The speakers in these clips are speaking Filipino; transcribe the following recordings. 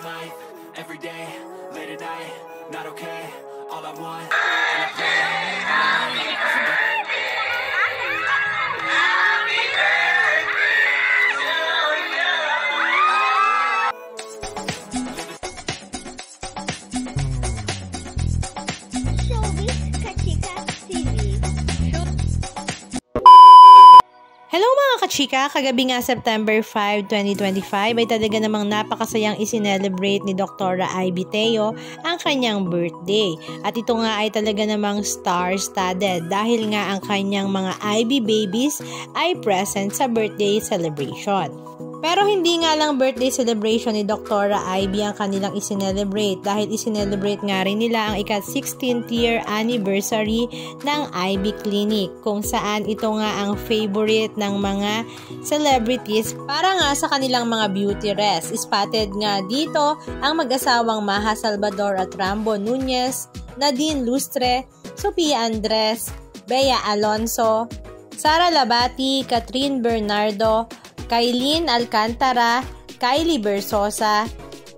life, every day, late at night, not okay. All I want, and I pray, Hello mga kachika, kagabi nga September 5, 2025 ay talaga namang napakasayang isinelebrate ni Dr. Ivy Teo ang kanyang birthday. At ito nga ay talaga namang star-studded dahil nga ang kanyang mga Ivy babies ay present sa birthday celebration. Pero hindi nga lang birthday celebration ni Dr. Ivy ang kanilang isinelebrate dahil isinelebrate nga rin nila ang ika-16th year anniversary ng Ivy Clinic kung saan ito nga ang favorite ng mga celebrities para nga sa kanilang mga beauty rest. Spotted nga dito ang mag-asawang Maha Salvador at Rambo Nunez, Nadine Lustre, Sophia Andres, Bea Alonso, Sara Labati, Catherine Bernardo, Kailin Alcantara, Kylie Bersosa,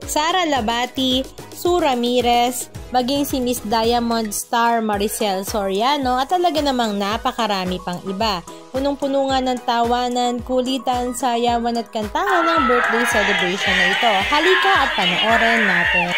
Sara Labati, Sue Ramirez, maging si Miss Diamond Star Maricel Soriano at talaga namang napakarami pang iba. Punong-puno nga ng tawanan, kulitan, sayawan at kantahan ng birthday celebration na ito. Halika at panoorin natin.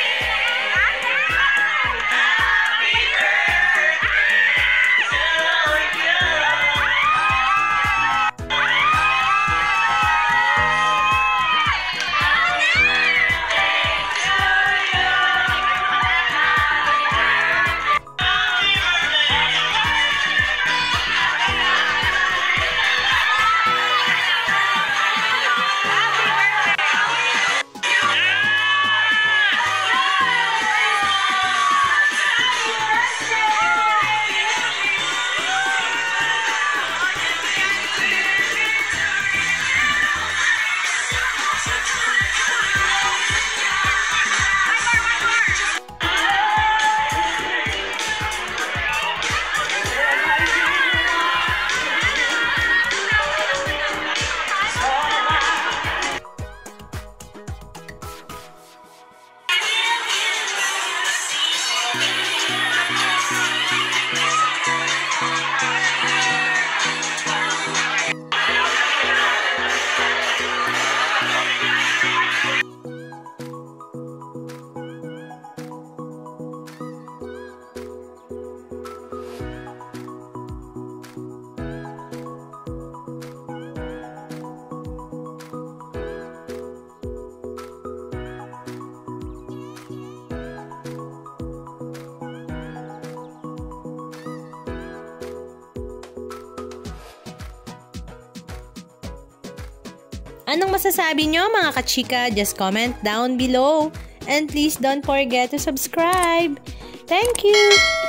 Anong masasabi nyo mga kachika? Just comment down below. And please don't forget to subscribe. Thank you!